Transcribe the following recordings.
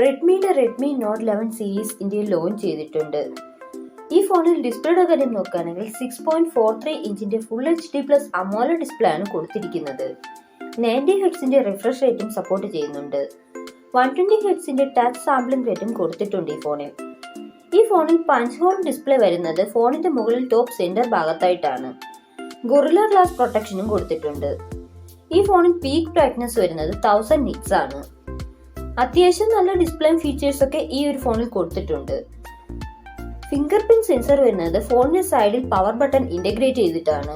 Redmi Note 11 series ഇന്ത്യയിൽ launch ചെയ്തിട്ടുണ്ട്. ഈ ഫോണിൽ ഡിസ്പ്ലേയുടെ കാര്യം നോക്കുകയാണെങ്കിൽ 6.43 ഇഞ്ചിന്റെ ഫുൾ HD+ AMOLED ഡിസ്പ്ലേ ആണ് കൊടുത്തിരിക്കുന്നത്. 90 ഹെർട്സിന്റെ റിഫ്രഷ് റേറ്റും സപ്പോർട്ട് ചെയ്യുന്നുണ്ട്. 120 ഹെർട്സിന്റെ ടച്ച് സാമ്പിളിംഗ് റേറ്റും കൊടുത്തിട്ടുണ്ട് ഈ ഫോണിൽ. ഈ ഫോണിൽ പഞ്ച് ഹോൾ ഡിസ്പ്ലേ വരുന്നത് ഫോണിന്റെ മുകളിൽ ടോപ്പ് സെന്റർ ഭാഗത്തായിട്ടാണ്. ഗൊറില്ല ഗ്ലാസ് പ്രൊട്ടക്ഷനും കൊടുത്തിട്ടുണ്ട്. ഈ ഫോണിൽ പീക്ക് ബ്രൈറ്റ്നസ് വരുന്നത് 1000 nits ആണ്. അത്യാവശ്യം നല്ല ഡിസ്പ്ലേ ഫീച്ചേഴ്സ് ഒക്കെ ഈ ഒരു ഫോണിൽ കൊടുത്തിട്ടുണ്ട്. ഫിംഗർ പ്രിന്റ് സെൻസർ വരുന്നത് ഫോണിന്റെ സൈഡിൽ പവർ ബട്ടൺ ഇന്റഗ്രേറ്റ് ചെയ്തിട്ടാണ്.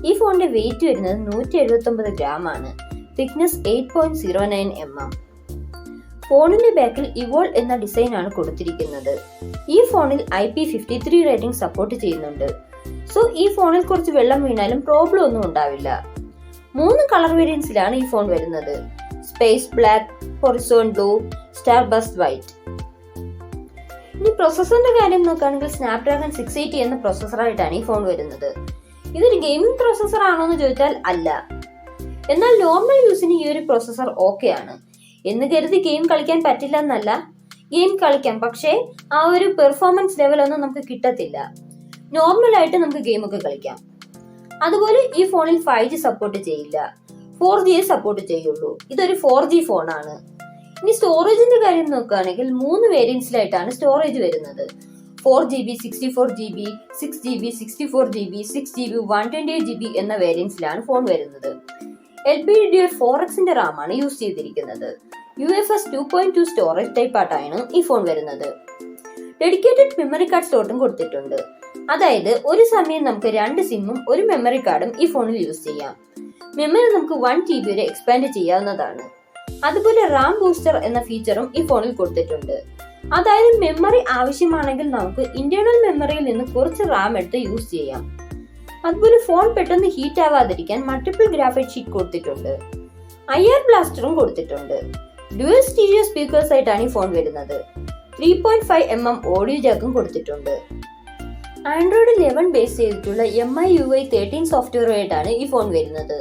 ഈ ഫോണിന്റെ വെയിറ്റ് വരുന്നത് 179 ഗ്രാം ആണ്. Thickness 8.09 mm. ഫോണിന്റെ ബാക്കിൽ ഇവോൾ എന്ന ഡിസൈൻ ആണ് കൊടുത്തിരിക്കുന്നത്. ഈ ഫോണിൽ IP53 റേറ്റിംഗ് സപ്പോർട്ട് ചെയ്യുന്നുണ്ട്. സോ ഈ ഫോണിൽ കുറച്ച് വെള്ളം വീണാലും പ്രോബ്ലം ഒന്നും ഉണ്ടാവില്ല. 3 കളർ വേരിയൻസിലാണ് ഈ ഫോൺ വരുന്നത്. Space black, horizon blue, star burst white. ഇനി പ്രൊസസറിന്റെ കാര്യം നോക്കുകയാണെങ്കിൽ സ്നാപ്ഡ്രാഗൺ 680 എന്ന പ്രൊസസറായിട്ടാണ് ഈ ഫോൺ വരുന്നത്. ഇതൊരു ഗെയിമിംഗ് പ്രൊസസർ ആണോ എന്ന് ചോദിച്ചാൽ അല്ല. എന്നാൽ നോർമൽ യൂസിന് ഈ ഒരു പ്രൊസസർ ഓക്കെ ആണ്. എന്ന് കരുതി ഗെയിം കളിക്കാൻ പറ്റില്ല എന്നല്ല, ഗെയിം കളിക്കാം, പക്ഷേ ആ ഒരു പെർഫോമൻസ് ലെവൽ ഒന്നും നമുക്ക് കിട്ടത്തില്ല. നോർമൽ ആയിട്ട് നമുക്ക് ഗെയിം ഒക്കെ കളിക്കാം. അതുപോലെ ഈ ഫോണിൽ 5G സപ്പോർട്ട് ചെയ്യില്ല, 4G സപ്പോർട്ട് ചെയ്യുള്ളൂ. ഇതൊരു 4G ഫോണാണ്. ഇനി സ്റ്റോറേജിന്റെ കാര്യം നോക്കുകയാണെങ്കിൽ 3 വേരിയൻസിലായിട്ടാണ് സ്റ്റോറേജ് വരുന്നത്. 4GB, 64GB, 6GB, 64GB, 6GB, 128GB എന്ന വേരിയൻസിലാണ് ഫോൺ വരുന്നത്. LPDDR4Xന്റെ റാം ആണ് യൂസ് ചെയ്തിരിക്കുന്നത്. UFS 2.2 സ്റ്റോറേജ് ടൈപ്പ് ആയിട്ടാണ് ഈ ഫോൺ വരുന്നത്. ഡെഡിക്കേറ്റഡ് മെമ്മറി കാർഡ് സ്ലോട്ടും കൊടുത്തിട്ടുണ്ട്. അതായത് ഒരു സമയം നമുക്ക് 2 സിമ്മും ഒരു മെമ്മറി കാർഡും ഈ ഫോണിൽ യൂസ് ചെയ്യാം. മെമ്മറി നമുക്ക് 1TB വരെ എക്സ്പാൻഡ് ചെയ്യാവുന്നതാണ്. അതുപോലെ റാം ബൂസ്റ്റർ എന്ന ഫീച്ചറും ഈ ഫോണിൽ കൊടുത്തിട്ടുണ്ട്. അതായത് മെമ്മറി ആവശ്യമാണെങ്കിൽ നമുക്ക് ഇന്റേണൽ മെമ്മറിയിൽ നിന്ന് കുറച്ച് റാം എടുത്ത് യൂസ് ചെയ്യാം. അതുപോലെ ഫോൺ പെട്ടെന്ന് ഹീറ്റ് ആവാതിരിക്കാൻ മൾട്ടിപ്പിൾ ഗ്രാഫൈറ്റ് ഷീറ്റ് കൊടുത്തിട്ടുണ്ട്. IR ബ്ലാസ്റ്ററും കൊടുത്തിട്ടുണ്ട്. ഡ്യുവൽ സ്റ്റീരിയോ സ്പീക്കേഴ്സ് ആയിട്ടാണ് ഈ ഫോൺ വരുന്നത്. 3.5 mm ഓഡിയോ ജാക്കും കൊടുത്തിട്ടുണ്ട്. ആൻഡ്രോയിഡ് 11 ബേസ് ചെയ്തിട്ടുള്ള MIUI 13 സോഫ്റ്റ്വെയർ ആയിട്ടാണ് ഈ ഫോൺ വരുന്നത്.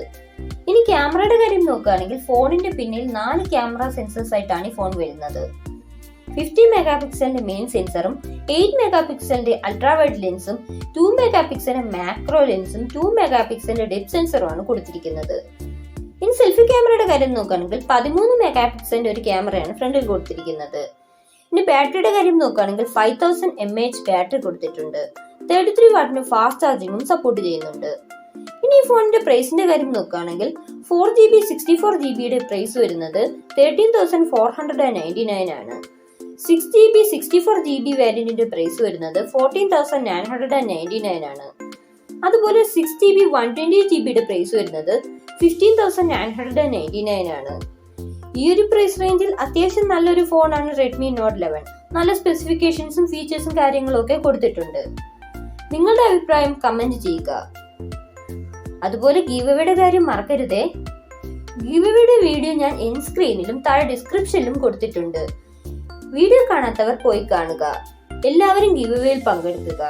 ഇനി ക്യാമറയുടെ കാര്യം നോക്കുകയാണെങ്കിൽ ഫോണിന്റെ പിന്നിൽ 4 ക്യാമറ സെൻസേഴ്സ് ആയിട്ടാണ് ഈ ഫോൺ വരുന്നത്. 50 മെഗാപിക്സലിന്റെ മെയിൻ സെൻസറും 8 മെഗാപിക്സലിന്റെ അൾട്രാവൈഡ് ലെൻസും 2 മെഗാപിക്സലിന്റെ മാക്രോ ലെൻസും 2 മെഗാപിക്സലിന്റെ ഡെപ്ത് സെൻസറും ആണ് കൊടുത്തിരിക്കുന്നത്. ഇനി സെൽഫി ക്യാമറയുടെ കാര്യം നോക്കുകയാണെങ്കിൽ 13 മെഗാപിക്സലിന്റെ ഒരു ക്യാമറയാണ് ഫ്രണ്ടിൽ കൊടുത്തിരിക്കുന്നത്. ഇനി ബാറ്ററിയുടെ കാര്യം നോക്കുകയാണെങ്കിൽ 5000 mAh ബാറ്ററി കൊടുത്തിട്ടുണ്ട്. 33 വാട്ടിന് ഫാസ്റ്റ് ചാർജിങ്ങും സപ്പോർട്ട് ചെയ്യുന്നുണ്ട്. ഇനി ഈ ഫോണിന്റെ പ്രൈസിന്റെ കാര്യം നോക്കുകയാണെങ്കിൽ 4GB 64GB പ്രൈസ് വരുന്നത് 13,499 ആണ്. 6GB 64GB വേരിയന്റിന്റെ പ്രൈസ് വരുന്നത് 14,999 ആണ്. അതുപോലെ 6GB 128GB പ്രൈസ് വരുന്നത് 15,999 ആണ്. ഈ ഒരു പ്രൈസ് റേഞ്ചിൽ അത്യാവശ്യം നല്ലൊരു ഫോണാണ് Redmi Note 11. നല്ല സ്പെസിഫിക്കേഷൻസും ഫീച്ചേഴ്സും കാര്യങ്ങളും ഒക്കെ കൊടുത്തിട്ടുണ്ട്. നിങ്ങളുടെ അഭിപ്രായം കമന്റ് ചെയ്യുക. അതുപോലെ ഗീവവേയുടെ കാര്യം മറക്കരുതേ. ഗീവവേയുടെ വീഡിയോ ഞാൻ എൻ സ്ക്രീനിലും താഴെ ഡിസ്ക്രിപ്ഷനിലും കൊടുത്തിട്ടുണ്ട്. വീഡിയോ കാണാത്തവർ പോയി കാണുക. എല്ലാവരും ഗീവവേയിൽ പങ്കെടുക്കുക.